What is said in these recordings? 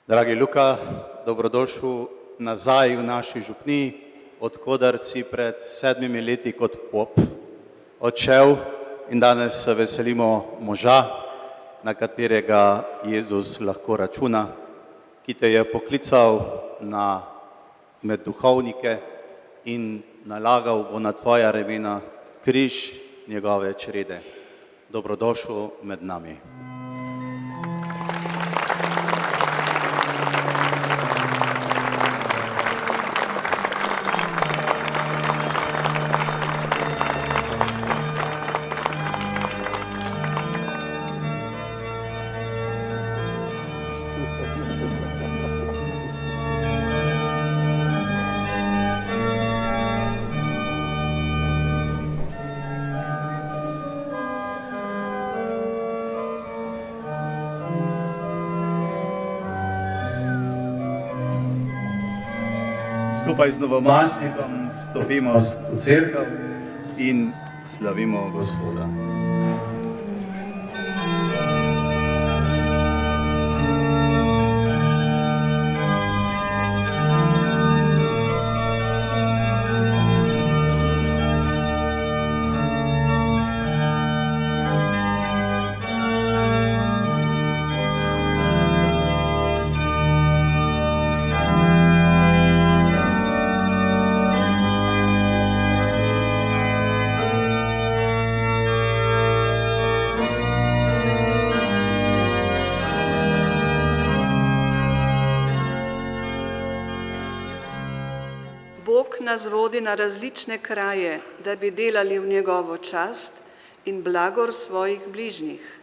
Dragi Luka, dobrodošel nazaj v naši župniji, odkudar si pred 7 leti kot pop odšel in danes se veselimo moža, na katerega Jezus lahko računa, ki te je poklical med duhovnike in nalagal bo na tvoja ramena križ njegove črede. Dobrodošel med nami. Skupaj z novomašnikom stopimo v cerkev in slavimo Gospoda. Bog nas vodi na različne kraje, da bi delali v njegovo čast in blagor svojih bližnjih.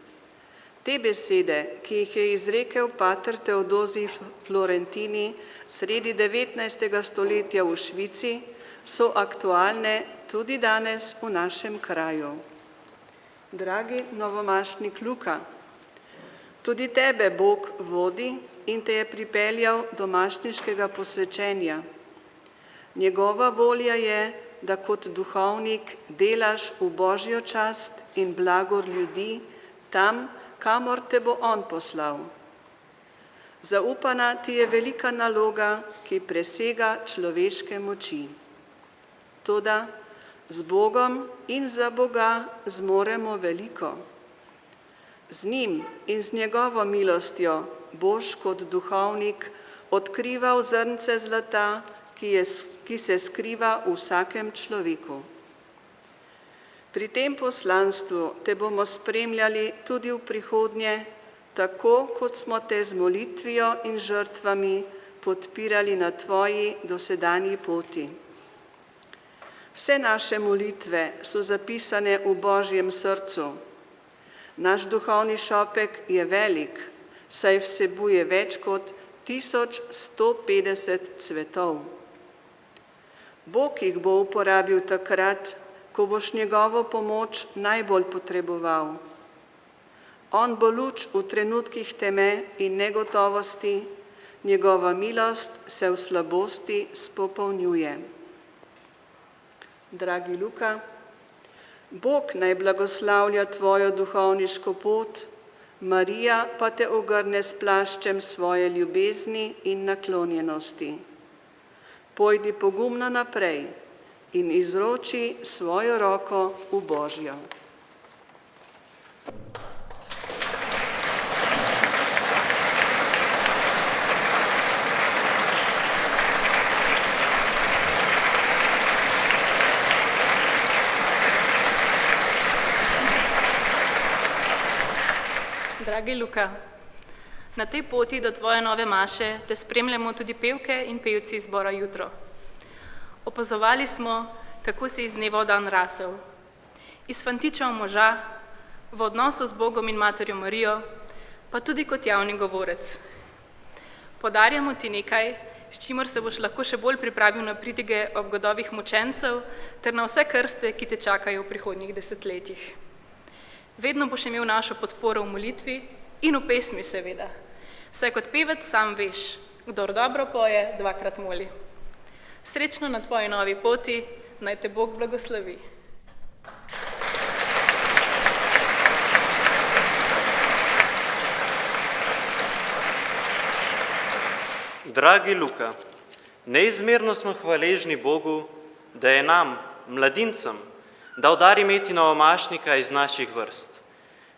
Te besede, ki jih je izrekel pater Teodozij Florentini sredi 19. stoletja v Švici, so aktualne tudi danes v našem kraju. Dragi novomašnik Luka, tudi tebe Bog vodi in te je pripeljal do mašniškega posvečenja. Njegova volja je, da kot duhovnik delaš v Božjo čast in blagor ljudi tam, kamor te bo On poslal. Zaupana ti je velika naloga, ki presega človeške moči. Toda z Bogom in za Boga zmoremo veliko. Z njim in z njegovo milostjo boš kot duhovnik odkrival zrnce zlata, ki se skriva v vsakem človeku. Pri tem poslanstvu te bomo spremljali tudi v prihodnje, tako kot smo te z molitvijo in žrtvami podpirali na tvoji dosedanji poti. Vse naše molitve so zapisane v Božjem srcu. Naš duhovni šopek je velik, saj vsebuje več kot 1150 cvetov. Bog jih bo uporabil takrat, ko boš njegovo pomoč najbolj potreboval. On bo luč v trenutkih teme in negotovosti, njegova milost se v slabosti spopolnjuje. Dragi Luka, Bog naj blagoslavlja tvojo duhovniško pot, Marija pa te ogrne s plaščem svoje ljubezni in naklonjenosti. Pojdi pogumno naprej in izroči svojo roko v Božjo. Dragi Luka, na tej poti do tvoje nove maše te spremljamo tudi pevke in pevci zbora Jutro. Opazovali smo, kako si iz dneva v dan rasel. Iz fantiča v moža, v odnosu z Bogom in Materjo Marijo, pa tudi kot javni govorec. Podarjamo ti nekaj, s čimer se boš lahko še bolj pripravil na pridige ob godovih mučencev ter na vse krste, ki te čakajo v prihodnjih desetletjih. Vedno boš imel našo podporo v molitvi in v pesmi seveda. Saj kot pevec sam veš, kdor dobro poje, dvakrat moli. Srečno na tvoji novi poti, naj te Bog blagoslovi. Dragi Luka, neizmerno smo hvaležni Bogu, da je nam, mladincem, dal dar imeti novomašnika iz naših vrst.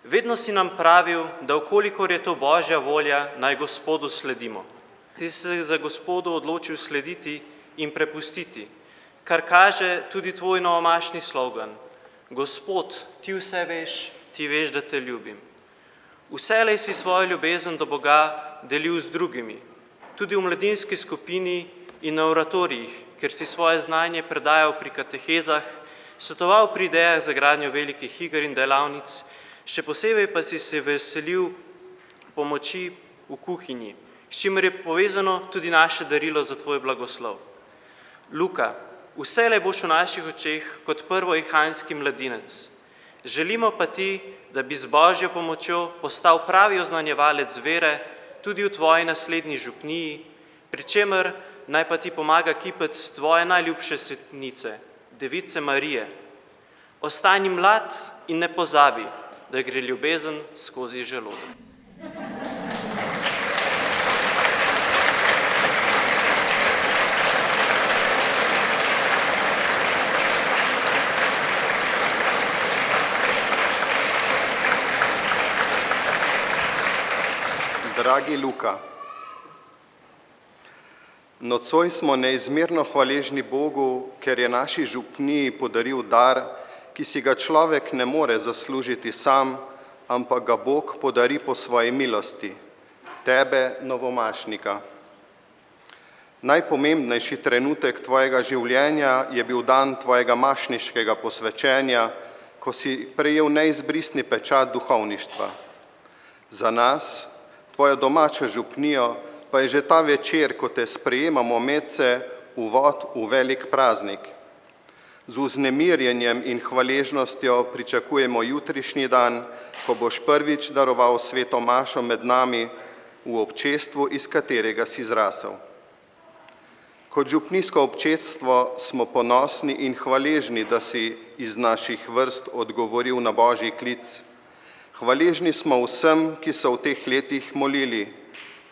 Vedno si nam pravil, da ukolikor je to Božja volja, naj Gospodu sledimo. Ti si se za Gospodu odločil slediti in prepustiti, kar kaže tudi tvoj novomašni slogan. Gospod, ti vse veš, ti veš, da te ljubim. Vselej si svojo ljubezen do Boga delil z drugimi, tudi v mladinski skupini in na oratorijih, ker si svoje znanje predajal pri katehezah, svetoval pri idejah za gradnjo velikih iger in delavnic, še posebej pa si se veselil pomoči v kuhinji, s čimer je povezano tudi naše darilo za tvoj blagoslov. Luka, vselej boš v naših očeh kot prvoihanski mladinec. Želimo pa ti, da bi z Božjo pomočjo postal pravi oznanjevalec vere tudi v tvoji naslednji župniji, pri čemer naj pa ti pomaga kipec tvoje najljubše svetnice, Device Marije. Ostani mlad in ne pozabi, da gre ljubezen skozi želodec. Dragi Luka, nocoj smo neizmerno hvaležni Bogu, ker je naši župniji podaril dar, ki si ga človek ne more zaslužiti sam, ampak ga Bog podari po svoji milosti, tebe, novomašnika. Najpomembnejši trenutek tvojega življenja je bil dan tvojega mašniškega posvečenja, ko si prejel neizbrisni pečat duhovništva. Za nas, tvojo domačo župnijo, pa je že ta večer, ko te sprejemamo medse, uvod v velik praznik. Z vznemirjenjem in hvaležnostjo pričakujemo jutrišnji dan, ko boš prvič daroval sveto mašo med nami v občestvu, iz katerega si zrasel. Kot župnijsko občestvo smo ponosni in hvaležni, da si iz naših vrst odgovoril na Božji klic. Hvaležni smo vsem, ki so v teh letih molili,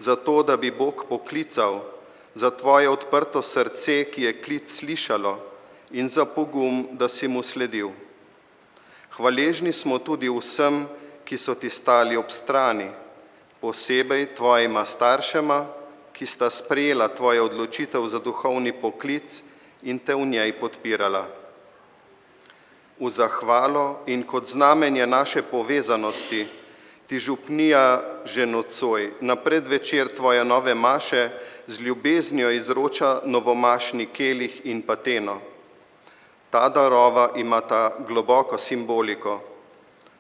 za to, da bi Bog poklical, za tvoje odprto srce, ki je klic slišalo, in za pogum, da si mu sledil. Hvaležni smo tudi vsem, ki so ti stali ob strani, posebej tvojima staršema, ki sta sprejela tvojo odločitev za duhovni poklic in te v njej podpirala. V zahvalo in kot znamenje naše povezanosti ti župnija že nocoj na predvečer tvoje nove maše z ljubeznijo izroča novomašni kelih in pateno. Ta darova imata globoko simboliko.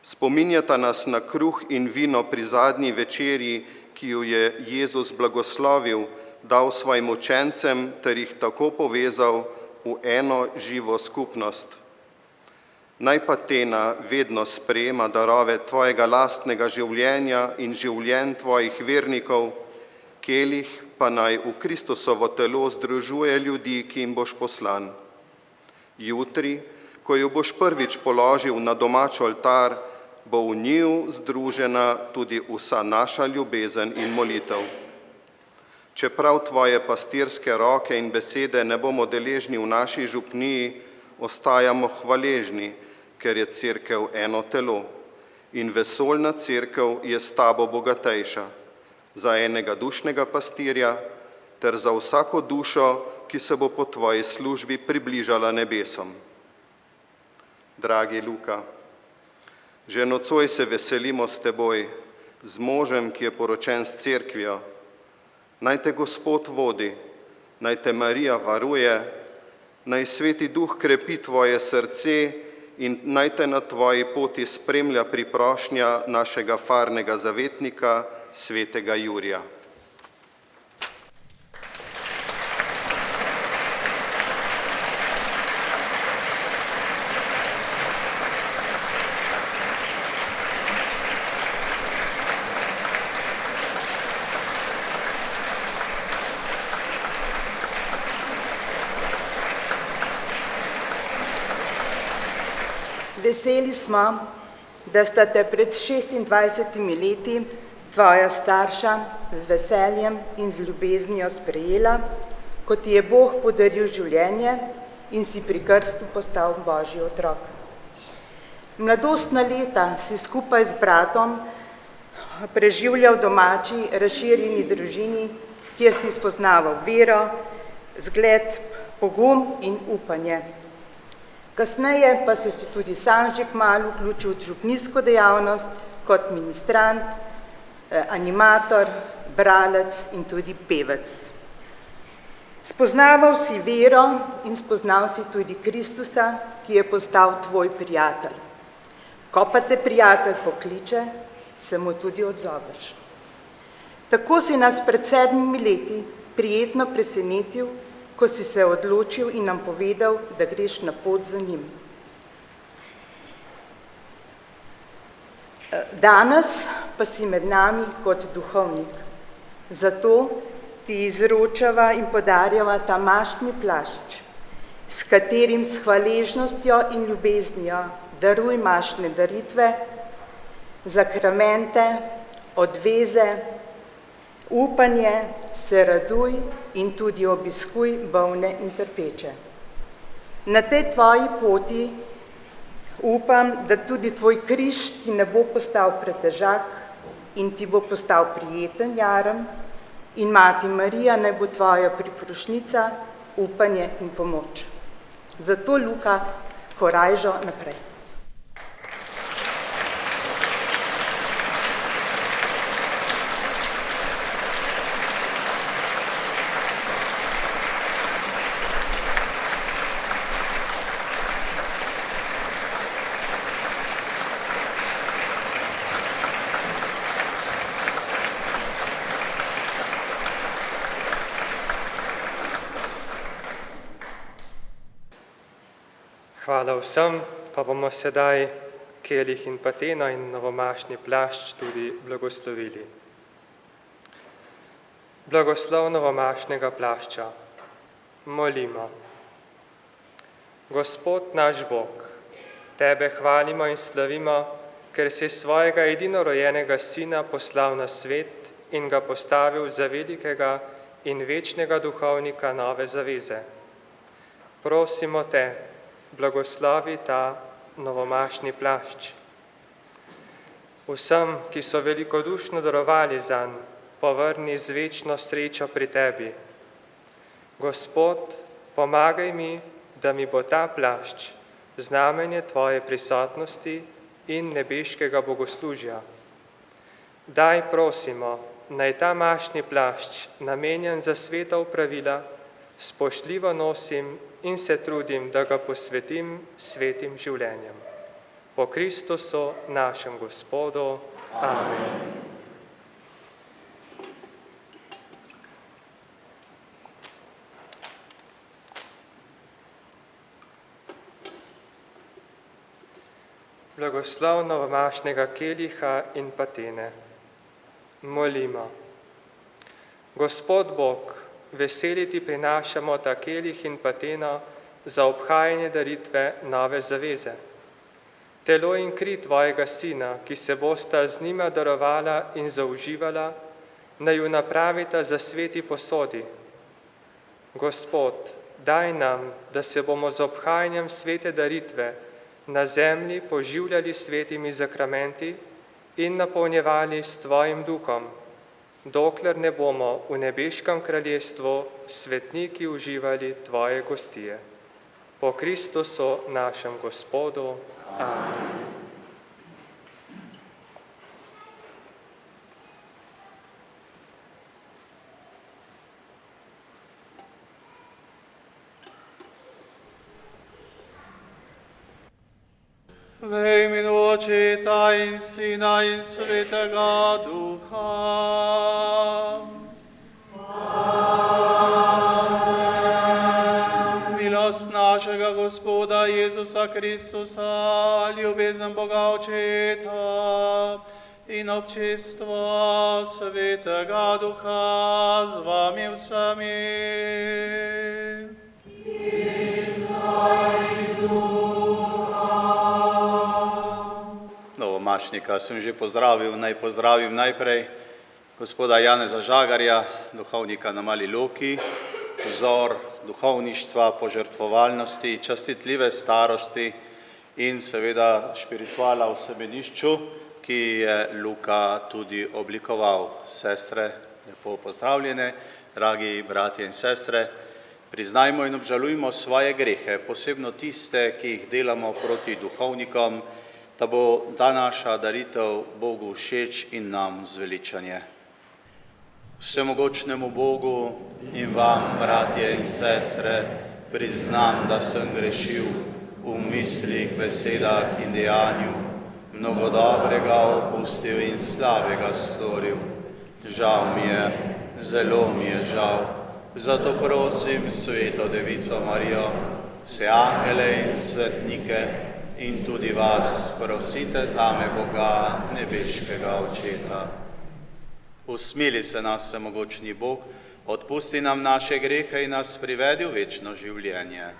Spominjata nas na kruh in vino pri zadnji večerji, ki jo je Jezus blagoslovil, dal svojim učencem ter jih tako povezal v eno živo skupnost. Naj patena vedno sprejema darove tvojega lastnega življenja in življenj tvojih vernikov, kelih pa naj v Kristusovo telo združuje ljudi, ki jim boš poslan. Jutri, ko jo boš prvič položil na domač oltar, bo v njiju združena tudi vsa naša ljubezen in molitev. Čeprav tvoje pastirske roke in besede ne bomo deležni v naši župniji, ostajamo hvaležni, ker je cerkev eno telo in vesoljna cerkev je s tabo bogatejša, za enega dušnega pastirja ter za vsako dušo, ki se bo po tvoji službi približala nebesom. Dragi Luka, že nocoj se veselimo s teboj, z možem, ki je poročen s cerkvijo. Naj te Gospod vodi, naj te Marija varuje, naj Sveti Duh krepi tvoje srce in naj te na tvoji poti spremlja priprošnja našega farnega zavetnika, svetega Jurija. Veseli smo, da sta te pred 26 leti tvoja starša z veseljem in z ljubeznijo sprejela, ko ti je Bog podaril življenje in si pri krstu postal Božji otrok. Mladostna leta si skupaj z bratom preživljal v domači, razširjeni družini, kjer si spoznaval vero, zgled, pogum in upanje. Kasneje pa si se tudi sam že kmalu vključil v župnijsko dejavnost kot ministrant, animator, bralec in tudi pevec. Spoznaval si vero in spoznal si tudi Kristusa, ki je postal tvoj prijatelj. Ko pa te prijatelj pokliče, se mu tudi odzoveš. Tako si nas pred 7 leti prijetno presenetil, ko si se odločil in nam povedal, da greš na pot za njim. Danes pa si med nami kot duhovnik. Zato ti izročava in podarjava ta maštni plašč, s katerim s hvaležnostjo in ljubeznijo daruj maštne daritve, zakramente, odveze, upanje, se raduj in tudi obiskuj bolne in trpeče. Na tej tvoji poti upam, da tudi tvoj križ ti ne bo postal pretežak in ti bo postal prijeten jaren in Mati Marija naj bo tvoja priprošnjica, upanje in pomoč. Zato, Luka, korajžo naprej. Hvala vsem, pa bomo sedaj kelih in pateno in novomašni plašč tudi blagoslovili. Blagoslov novomašnega plašča. Molimo. Gospod naš Bog, Tebe hvalimo in slavimo, ker si svojega edinorojenega Sina poslal na svet in ga postavil za velikega in večnega duhovnika nove zaveze. Prosimo Te, blagoslovi ta novomašni plašč. Vsem, ki so velikodušno darovali zanj, povrni z večno srečo pri Tebi. Gospod, pomagaj mi, da mi bo ta plašč znamenje Tvoje prisotnosti in nebeškega bogoslužja. Daj, prosimo, naj ta mašni plašč, namenjen za sveta opravila, spoštljivo nosim in se trudim, da ga posvetim svetim življenjem. Po Kristusu, našem Gospodu. Amen. Blagoslov novomašnega keliha in patene. Molimo. Gospod Bog, veseli Ti prinašamo ta kelih in pateno za obhajanje daritve nove zaveze. Telo in kri Tvojega Sina, ki se bosta z njima darovala in zauživala, naj ju napravita za sveti posodi. Gospod, daj nam, da se bomo z obhajanjem svete daritve na zemlji poživljali svetimi zakramenti in napolnjevali s Tvojim duhom, dokler ne bomo v nebeškem kraljestvu svetniki uživali Tvoje gostije. Po Kristusu, našem Gospodu. Amen. V imenu Očeta in Sina in Svetega Duha. Amen. Milost našega Gospoda Jezusa Kristusa, ljubezen Boga Očeta in občestvo Svetega Duha z vami vsemi. Novomašnika sem že pozdravil, naj pozdravim najprej gospoda Janeza Žagarja, duhovnika na Mali Loki, vzor duhovništva, požrtvovalnosti, častitljive starosti in seveda špirituala v semenišču, ki je Luka tudi oblikoval. Sestre, lepo pozdravljene, dragi bratje in sestre, priznajmo in obžalujmo svoje grehe, posebno tiste, ki jih delamo proti duhovnikom, da bo ta naša daritev Bogu všeč in nam zveličanje. Vsemogočnemu Bogu in vam, bratje in sestre, priznam, da sem grešil v mislih, besedah in dejanju, mnogo dobrega opustil in slabega storil. Žal mi je, zelo mi je žal. Zato prosim Sveto Devico Marijo, vse angele in svetnike in tudi vas prosite zame Boga, nebeškega Očeta. Usmili se nas, vsemogočni Bog, odpusti nam naše grehe in nas privedi v večno življenje.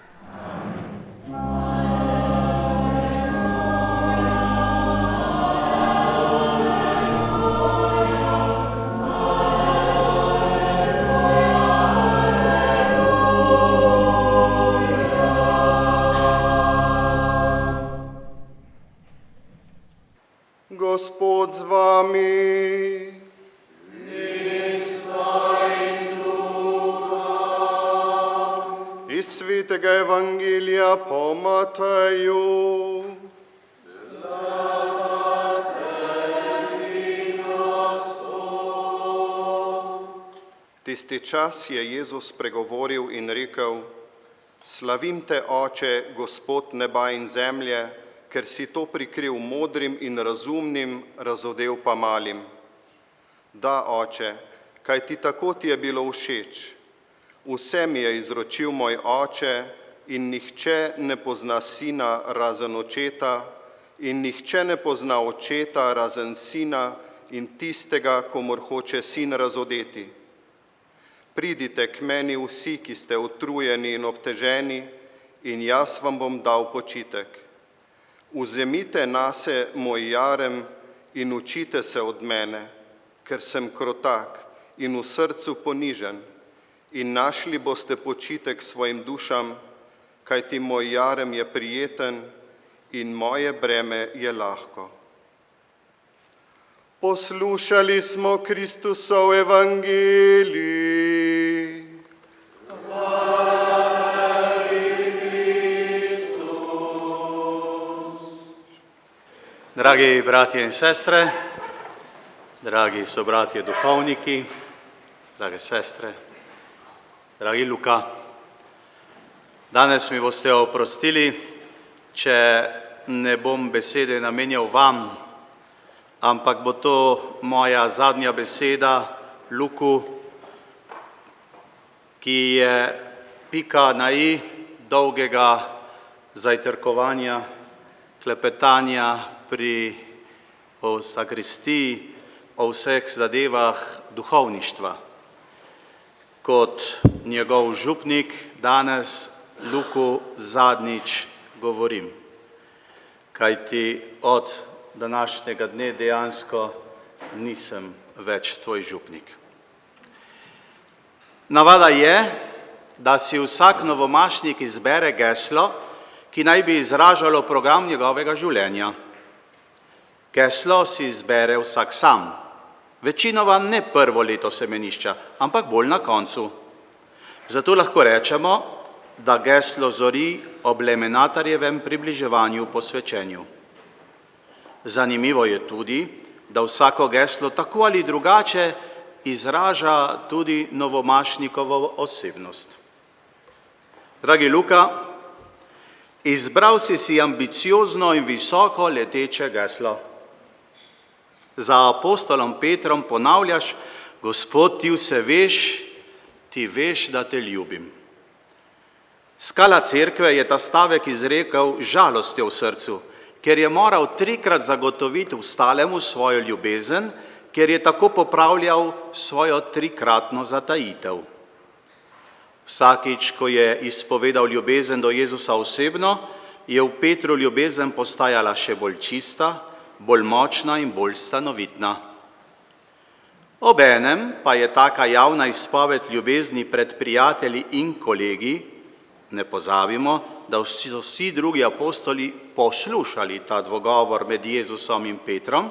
Gospod z vami. Iz Svetega Evangelija po Mateju. Tisti čas je Jezus spregovoril in rekel: Slavim te, Oče, Gospod neba in zemlje, ker si to prikril modrim in razumnim, razodel pa malim. Da, Oče, kajti tako ti je bilo všeč. Vse mi je izročil moj Oče in nihče ne pozna Sina razen Očeta in nihče ne pozna Očeta razen Sina in tistega, komur hoče Sin razodeti. Pridite k meni vsi, ki ste utrujeni in obteženi, in jaz vam bom dal počitek. Vzemite nase moj jarem in učite se od mene, ker sem krotak in v srcu ponižen, in našli boste počitek svojim dušam, kajti moj jarem je prijeten in moje breme je lahko. Poslušali smo Kristusov evangelij. Dragi bratje in sestre, dragi sobratje duhovniki, drage sestre, dragi Luka, danes mi boste oprostili, če ne bom besede namenjal vam, ampak bo to moja zadnja beseda Luku, ki je pika na i dolgega zajtrkovanja, klepetanja o sakristiji, o vseh zadevah duhovništva. Kot njegov župnik danes Luku zadnjič govorim, kajti od današnjega dne dejansko nisem več tvoj župnik. Navada je, da si vsak novomašnik izbere geslo, ki naj bi izražalo program njegovega življenja. Geslo si izbere vsak sam, večinoma ne prvo leto semenišča, ampak bolj na koncu. Zato lahko rečemo, da geslo zori ob Lemenatarjevem približevanju posvečenju. Zanimivo je tudi, da vsako geslo tako ali drugače izraža tudi novomašnikovo osebnost. Dragi Luka, izbral si ambiciozno in visoko leteče geslo. Za apostolom Petrom ponavljaš: Gospod, ti vse veš, ti veš, da te ljubim. Skala cerkve je ta stavek izrekel žalostjo v srcu, ker je moral 3-krat zagotoviti ostalemu svojo ljubezen, ker je tako popravljal svojo 3-kratno zatajitev. Vsakič, ko je izpovedal ljubezen do Jezusa osebno, je v Petru ljubezen postajala še bolj čista, bolj močna in bolj stanovitna. Obenem pa je taka javna izpoved ljubezni pred prijatelji in kolegi, ne pozabimo, da so vsi drugi apostoli poslušali ta dvogovor med Jezusom in Petrom,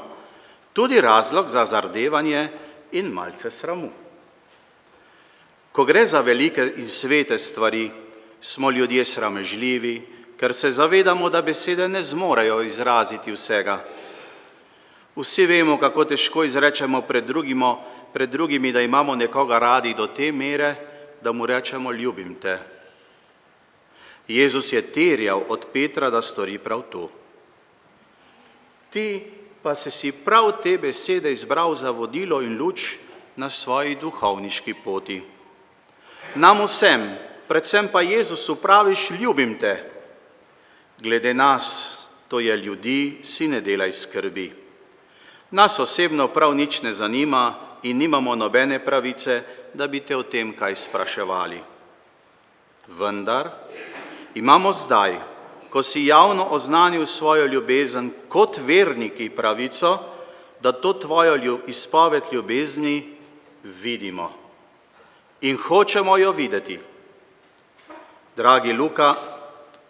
tudi razlog za zardevanje in malce sramu. Ko gre za velike in svete stvari, smo ljudje sramežljivi, ker se zavedamo, da besede ne zmorejo izraziti vsega. Vsi vemo, kako težko izrečemo pred drugimi, da imamo nekoga radi do te mere, da mu rečemo ljubim te. Jezus je terjal od Petra, da stori prav to. Ti pa si prav te besede izbral za vodilo in luč na svoji duhovniški poti. Nam vsem, predvsem pa Jezusu praviš ljubim te. Glede nas, to je ljudi, si ne delaj skrbi. Nas osebno prav nič ne zanima in nimamo nobene pravice, da bi te o tem kaj spraševali. Vendar imamo zdaj, ko si javno oznanil svojo ljubezen kot verniki pravico, da to tvojo izpoved ljubezni vidimo in hočemo jo videti. Dragi Luka,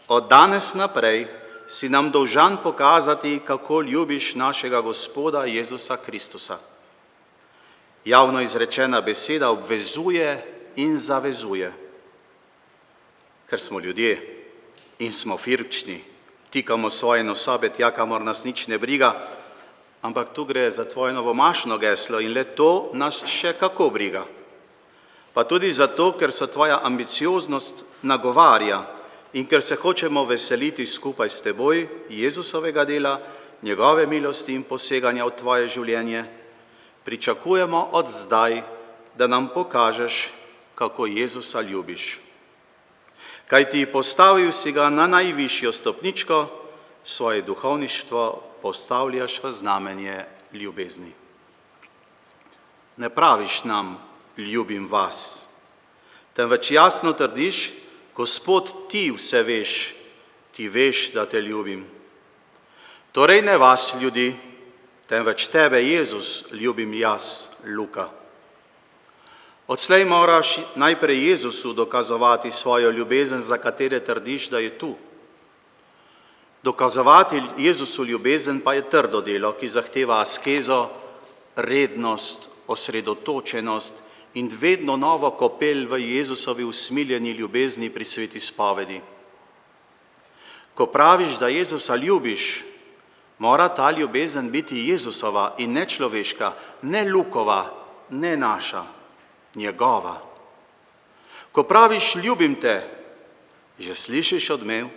od danes naprej si nam dolžan pokazati, kako ljubiš našega Gospoda Jezusa Kristusa. Javno izrečena beseda obvezuje in zavezuje. Ker smo ljudje in smo firčni, tikamo svoje nosove tja, kamor nas nič ne briga, ampak tu gre za tvoje novomašno geslo in le to nas še kako briga. Pa tudi zato, ker se tvoja ambicioznost nagovarja in ker se hočemo veseliti skupaj s teboj, Jezusovega dela, njegove milosti in poseganja v tvoje življenje, pričakujemo od zdaj, da nam pokažeš, kako Jezusa ljubiš. Kaj ti postavil si ga na najvišjo stopničko, svoje duhovništvo postavljaš v znamenje ljubezni. Ne praviš nam, ljubim vas, temveč jasno trdiš, Gospod, ti vse veš, ti veš, da te ljubim. Torej ne vas, ljudi, temveč tebe, Jezus, ljubim jaz, Luka. Odslej moraš najprej Jezusu dokazovati svojo ljubezen, za katere trdiš, da je tu. Dokazovati Jezusu ljubezen pa je trdo delo, ki zahteva askezo, rednost, osredotočenost in vedno novo kopel v Jezusovi usmiljeni ljubezni pri sveti spovedi. Ko praviš, da Jezusa ljubiš, mora ta ljubezen biti Jezusova in ne človeška, ne Lukova, ne naša, njegova. Ko praviš ljubim te, že slišiš odmev,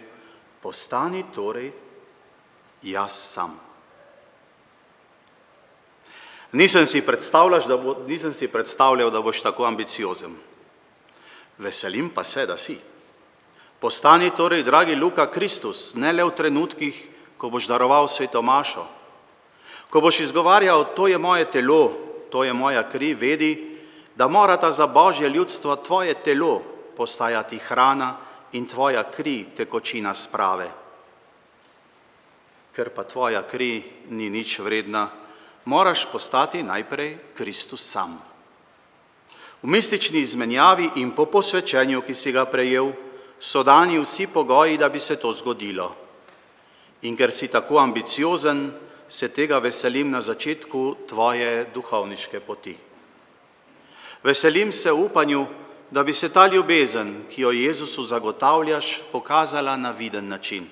postani torej jaz sam. Nisem si predstavljal, da boš tako ambiciozen. Veselim pa se, da si. Postani torej, dragi Luka, Kristus, ne le v trenutkih, ko boš daroval sveto mašo. Ko boš izgovarjal, to je moje telo, to je moja kri, vedi, da morata za Božje ljudstvo tvoje telo postajati hrana in tvoja kri tekočina sprave. Ker pa tvoja kri ni nič vredna, moraš postati najprej Kristus sam. V mistični izmenjavi in po posvečenju, ki si ga prejel, so dani vsi pogoji, da bi se to zgodilo. In ker si tako ambiciozen, se tega veselim na začetku tvoje duhovniške poti. Veselim se v upanju, da bi se ta ljubezen, ki jo Jezusu zagotavljaš, pokazala na viden način.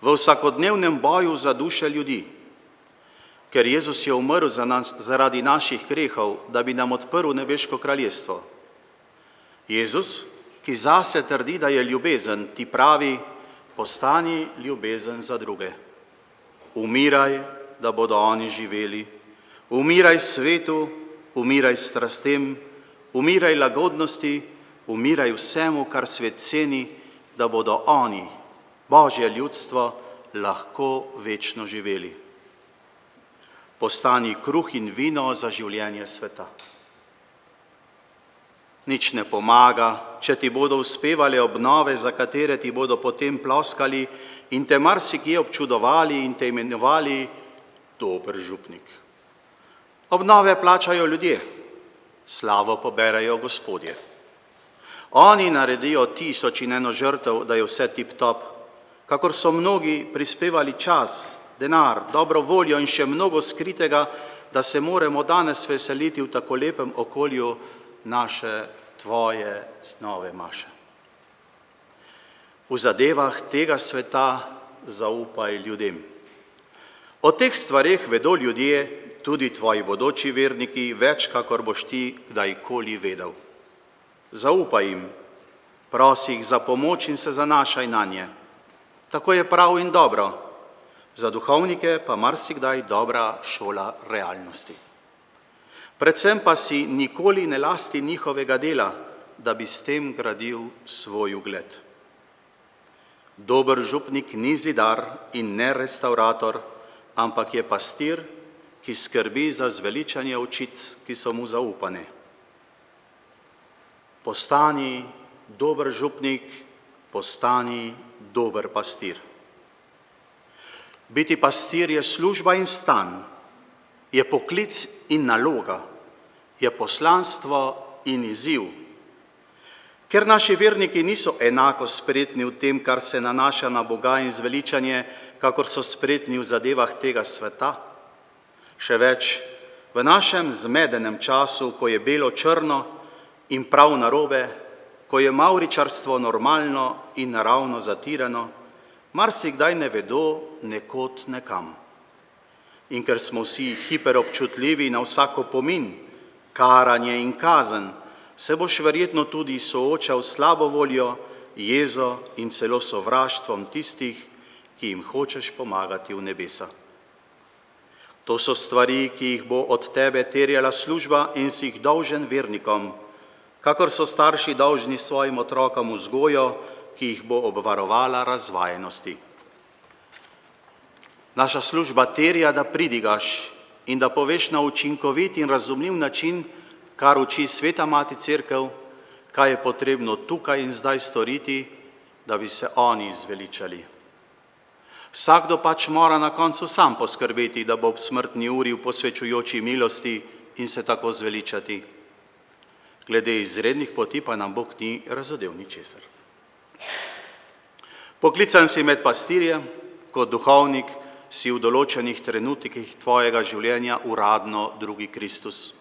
V vsakodnevnem boju za duše ljudi. Ker Jezus je umrl zaradi naših grehov, da bi nam odprl nebeško kraljestvo. Jezus, ki zase trdi, da je ljubezen, ti pravi, postani ljubezen za druge. Umiraj, da bodo oni živeli. Umiraj svetu, umiraj strastem, umiraj lagodnosti, umiraj vsemu, kar svet ceni, da bodo oni, Božje ljudstvo, lahko večno živeli. Postani kruh in vino za življenje sveta. Nič ne pomaga, če ti bodo uspevale obnove, za katere ti bodo potem ploskali in te marsikje občudovali in te imenovali dober župnik. Obnove plačajo ljudje, slavo poberajo gospodje. Oni naredijo 1000 žrtev, da je vse tip-top, kakor so mnogi prispevali čas, denar, dobro voljo in še mnogo skritega, da se moramo danes veseliti v tako lepem okolju naše tvoje nove maše. V zadevah tega sveta zaupaj ljudem. O teh stvareh vedo ljudje, tudi tvoji bodoči verniki, več, kakor boš ti kdajkoli vedel. Zaupaj jim, prosi jih za pomoč in se zanašaj nanje. Tako je prav in dobro, za duhovnike pa marsikdaj dobra šola realnosti. Predvsem pa si nikoli ne lasti njihovega dela, da bi s tem gradil svoj ugled. Dober župnik ni zidar in ne restaurator, ampak je pastir, ki skrbi za zveličanje ovčic, ki so mu zaupane. Postani dober župnik, postani dober pastir. Biti pastir je služba in stan, je poklic in naloga, je poslanstvo in izziv. Ker naši verniki niso enako spretni v tem, kar se nanaša na Boga in zveličanje, kakor so spretni v zadevah tega sveta. Še več, v našem zmedenem času, ko je belo črno in prav narobe, ko je mavričarstvo normalno in naravno zatirano, marsikdaj ne vedo nekod nekam. In ker smo vsi hiperobčutljivi na vsako pomin, karanje in kazen, se boš verjetno tudi soočal s slabo voljo, jezo in celo sovraštvom tistih, ki jim hočeš pomagati v nebesa. To so stvari, ki jih bo od tebe terjala služba in si jih dolžen vernikom, kakor so starši dolžni svojim otrokom vzgojo, ki jih bo obvarovala razvajenosti. Naša služba terja, da pridigaš in da poveš na učinkovit in razumljiv način, kar uči Sveta Mati Cerkev, kaj je potrebno tukaj in zdaj storiti, da bi se oni zveličali. Vsakdo pač mora na koncu sam poskrbeti, da bo ob smrtni uri v posvečujoči milosti in se tako zveličati. Glede izrednih poti pa nam Bog ni razodel ničesar. Poklican si med pastirjem, kot duhovnik si v določenih trenutkih tvojega življenja uradno drugi Kristus.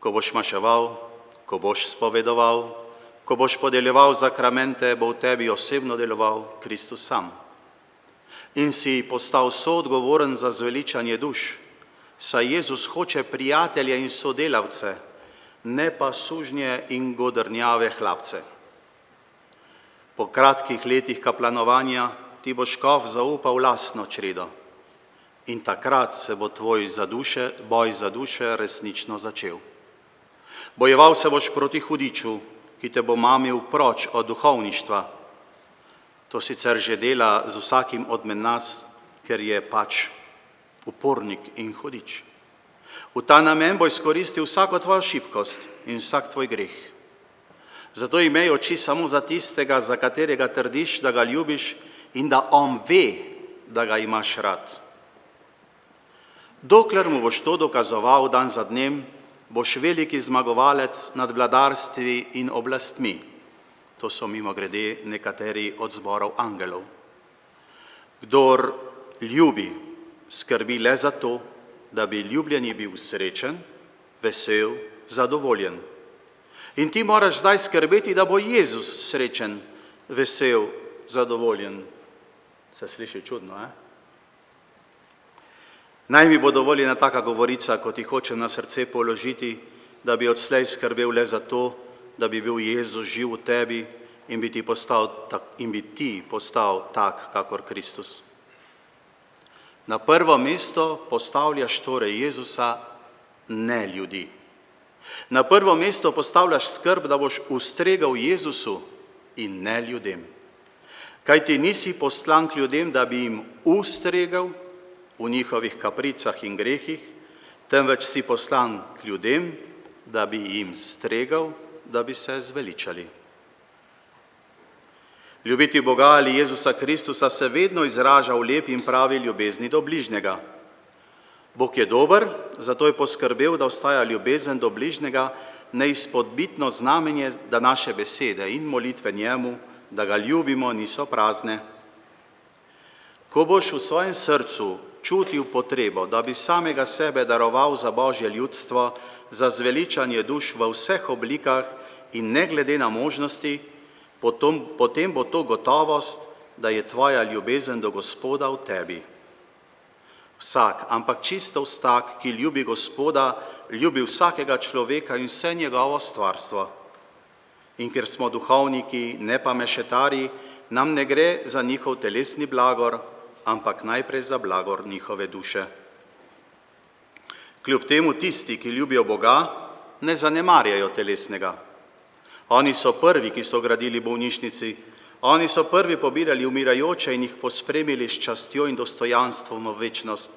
Ko boš maševal, ko boš spovedoval, ko boš podeljeval zakramente, bo v tebi osebno deloval Kristus sam. In si postal soodgovoren za zveličanje duš, saj Jezus hoče prijatelje in sodelavce, ne pa sužnje in godrnjave hlapce. Po kratkih letih kaplanovanja ti bo škof zaupal lastno čredo in takrat se bo tvoj boj za duše resnično začel. Bojeval se boš proti hudiču, ki te bo mamil proč od duhovništva. To sicer že dela z vsakim odmed nas, ker je pač upornik in hudič. V ta namen bo izkoristil vsako tvojo šibkost in vsak tvoj greh. Zato imej oči samo za tistega, za katerega trdiš, da ga ljubiš in da on ve, da ga imaš rad. Dokler mu boš to dokazoval dan za dnem, boš veliki zmagovalec nad vladarstvi in oblastmi. To so mimogrede nekateri od zborov angelov. Kdor ljubi, skrbi le za to, da bi ljubljeni bil srečen, vesel, zadovoljen. In ti moraš zdaj skrbeti, da bo Jezus srečen, vesel, zadovoljen. Se sliši čudno, Naj mi bo dovoljena taka govorica, ko ti hočem na srce položiti, da bi odslej skrbel le za to, da bi bil Jezus živ v tebi in bi ti postal tak, kakor Kristus. Na prvo mesto postavljaš torej Jezusa, ne ljudi. Na prvo mesto postavljaš skrb, da boš ustregel Jezusu in ne ljudem. Kaj ti nisi poslan k ljudem, da bi jim ustregel v njihovih kapricah in grehih, temveč si poslan k ljudem, da bi jim stregel, da bi se zveličali. Ljubiti Boga ali Jezusa Kristusa se vedno izraža v lepi in pravi ljubezni do bližnjega. Bog je dober, zato je poskrbel, da ostaja ljubezen do bližnjega neizpodbitno znamenje, da naše besede in molitve njemu, da ga ljubimo, niso prazne. Ko boš v svojem srcu čutil potrebo, da bi samega sebe daroval za Božje ljudstvo, za zveličanje duš v vseh oblikah in ne glede na možnosti, potem bo to gotovost, da je tvoja ljubezen do Gospoda v tebi. Vsak, ampak čisto vsak, ki ljubi Gospoda, ljubi vsakega človeka in vse njegovo stvarstvo. In ker smo duhovniki, ne pa mešetari, nam ne gre za njihov telesni blagor, ampak najprej za blagor njihove duše. Kljub temu tisti, ki ljubijo Boga, ne zanemarjajo telesnega. Oni so prvi, ki so gradili bolnišnici, oni so prvi pobirali umirajoče in jih pospremili s častjo in dostojanstvom v večnost.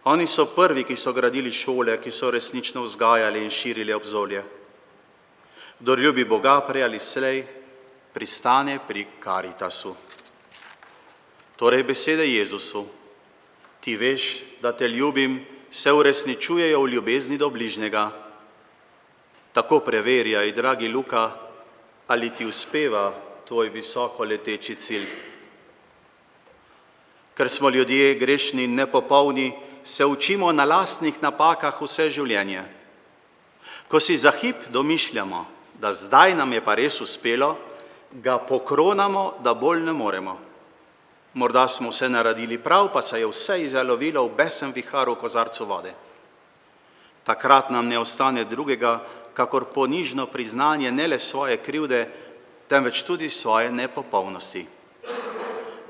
Oni so prvi, ki so gradili šole, ki so resnično vzgajali in širili obzorje. Kdor ljubi Boga prej ali slej, pristane pri Karitasu. Torej besede Jezusu, ti veš, da te ljubim, se uresničujejo v ljubezni do bližnjega. Tako preverjaj, dragi Luka, ali ti uspeva tvoj visoko leteči cilj. Ker smo ljudje grešni in nepopolni, se učimo na lastnih napakah vse življenje. Ko si za hip domišljamo, da zdaj nam je pa res uspelo, ga pokronamo, da bolj ne moremo. Morda smo vse naredili prav, pa se je vse izjalovilo v besen vihar v kozarcu vode. Takrat nam ne ostane drugega, kakor ponižno priznanje ne le svoje krivde, temveč tudi svoje nepopolnosti.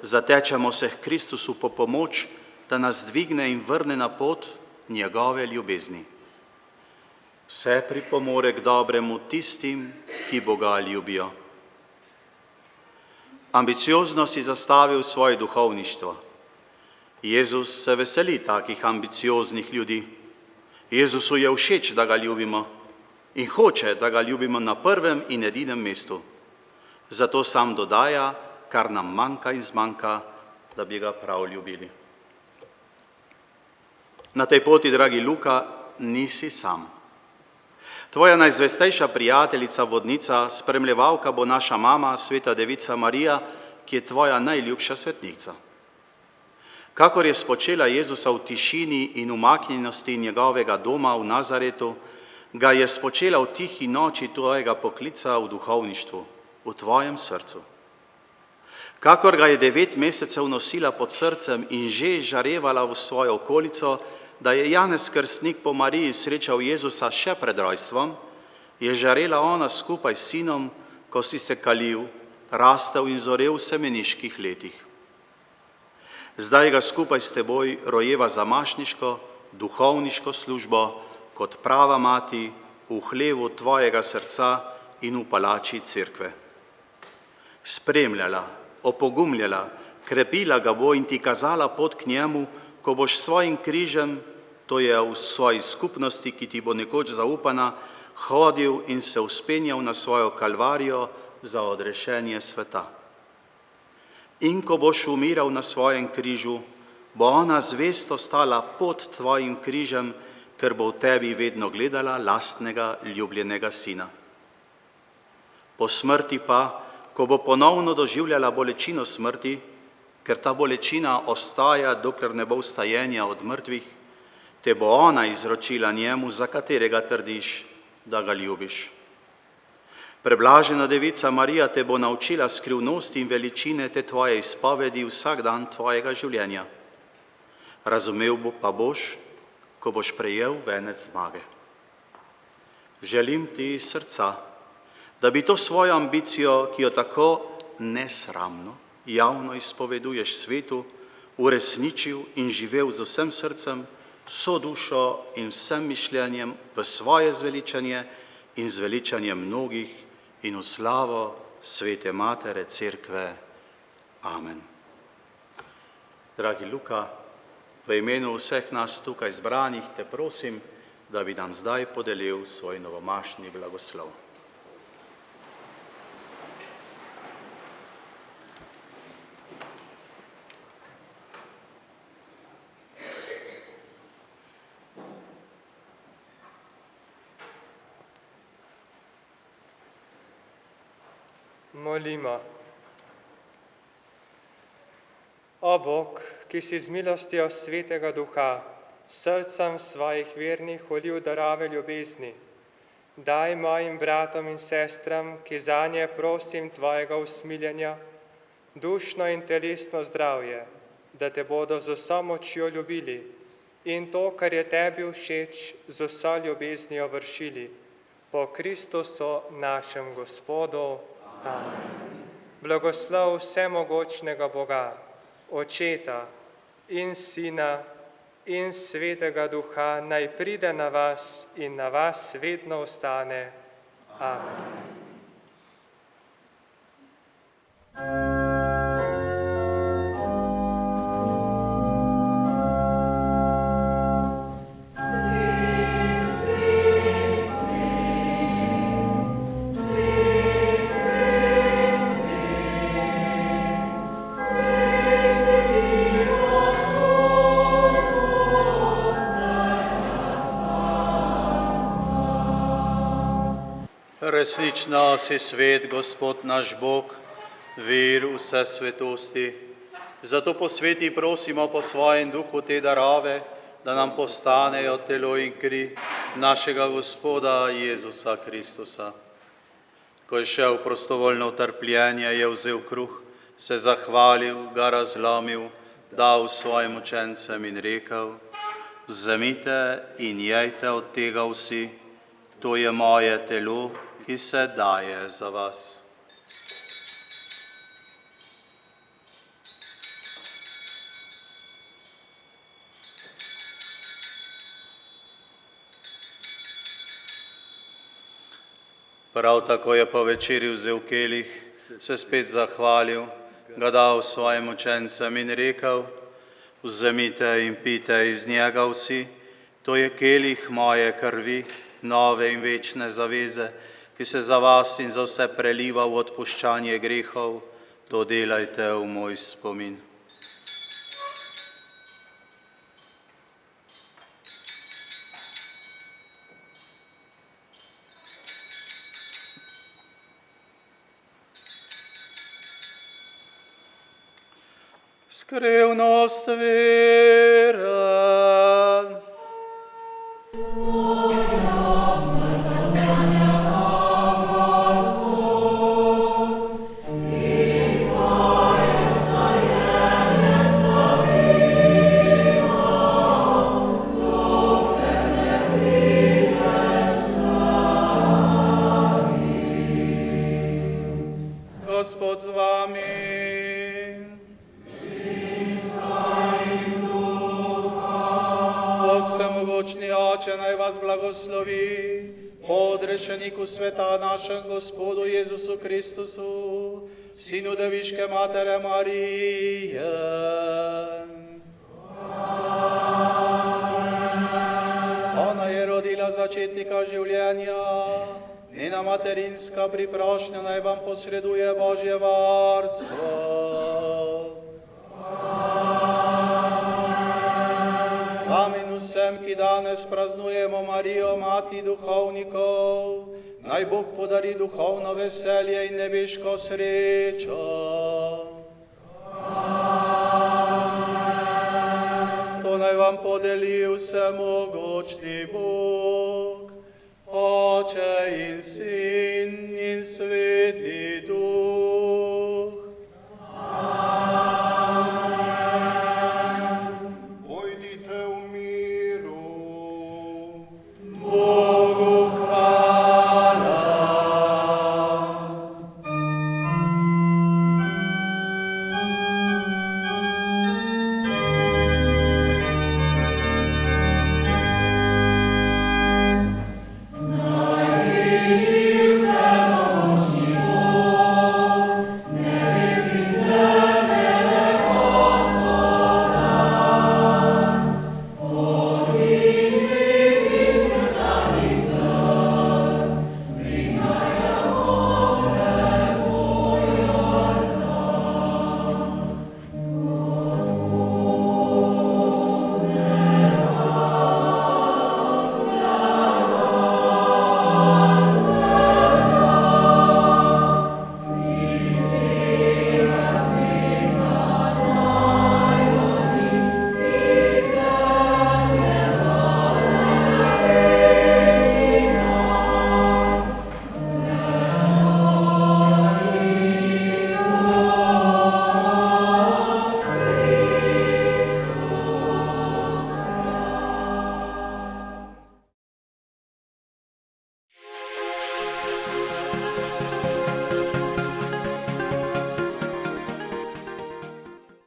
Zatečemo se k Kristusu po pomoč, da nas dvigne in vrne na pot njegove ljubezni. Vse pripomore k dobremu tistim, ki Boga ljubijo. Ambiciozno si zastavil svoje duhovništvo. Jezus se veseli takih ambicioznih ljudi. Jezusu je všeč, da ga ljubimo in hoče, da ga ljubimo na prvem in edinem mestu. Zato sam dodaja, kar nam manjka in zmanjka, da bi ga prav ljubili. Na tej poti, dragi Luka, nisi sam. Tvoja najzvestejša prijateljica, vodnica, spremljevalka bo naša mama, sveta devica Marija, ki je tvoja najljubša svetnica. Kakor je spočela Jezusa v tišini in umaknjenosti njegovega doma v Nazaretu, ga je spočela v tihi noči tvojega poklica v duhovništvu, v tvojem srcu. Kakor ga je 9 mesecev nosila pod srcem in že žarevala v svojo okolico, da je Janez Krstnik po Mariji srečal Jezusa še pred rojstvom, je žarela ona skupaj s sinom, ko si se kalil, rastel in zorel v semeniških letih. Zdaj ga skupaj s teboj rojeva zamašniško, duhovniško službo kot prava mati v hlevu tvojega srca in v palači cerkve. Spremljala, opogumljala, krepila ga bo in ti kazala pot k njemu, ko boš svojim križem, to je v svoji skupnosti, ki ti bo nekoč zaupana, hodil in se vzpenjal na svojo kalvarijo za odrešenje sveta. In ko boš umiral na svojem križu, bo ona zvesto stala pod tvojim križem, ker bo v tebi vedno gledala lastnega ljubljenega sina. Po smrti pa, ko bo ponovno doživljala bolečino smrti, ker ta bolečina ostaja, dokler ne bo vstajenja od mrtvih, te bo ona izročila njemu, za katerega trdiš, da ga ljubiš. Preblažena devica Marija te bo naučila skrivnosti in veličine te tvoje izpovedi vsak dan tvojega življenja. Razumel pa boš, ko boš prejel venec zmage. Želim ti iz srca, da bi to svojo ambicijo, ki jo tako nesramno, javno izpoveduješ svetu, uresničil in živel z vsem srcem, vso dušo in vsem mišljenjem v svoje zveličanje in zveličanje mnogih in v slavo svete Matere Cerkve. Amen. Dragi Luka, v imenu vseh nas tukaj zbranih te prosim, da bi nam zdaj podelil svoj novomašni blagoslov. Molimo. O Bog, ki si z milostjo Svetega Duha srcem svojih vernih ulil darove ljubezni, daj mojim bratom in sestram, ki zanje prosim tvojega usmiljenja, dušno in telesno zdravje, da te bodo z vso močjo ljubili in to, kar je tebi všeč, z vso ljubeznijo vršili. Po Kristusu našem Gospodu. Amen. Blagoslov vsemogočnega Boga, Očeta in Sina in Svetega Duha, naj pride na vas in na vas vedno ostane. Amen. Resnično si svet, Gospod naš Bog, vir vse svetosti. Zato posveti prosimo po svojem duhu te darove, da nam postanejo telo in kri našega Gospoda Jezusa Kristusa. Ko je šel prostovoljno utrpljenje, je vzel kruh, se zahvalil, ga razlomil, dal svojim učencem in rekel: vzemite in jejte od tega vsi, to je moje telo, ki se daje za vas. Prav tako je po večerji vzel kelih, se spet zahvalil, ga dal svojim učencem in rekel: vzemite in pite iz njega vsi, to je kelih moje krvi, nove in večne zaveze, ki se za vas in za vse preliva v odpuščanje grehov, to delajte v moj spomin. Skrivnost vere. Gospod z vami. Bog vsemogočni Oče naj vas blagoslovi, po odrešeniku sveta našem Gospodu Jezusu Kristusu, Sinu Deviške Matere Marije. Ona je rodila začetnika življenja, njena materinska priprošnja naj vam posreduje Božje varstvo. Amen vsem, ki danes praznujemo Marijo, mati duhovnikov, naj Bog podari duhovno veselje in nebeško srečo. To naj vam podeli vsemogočni Bog, Oče in Sin in Svet.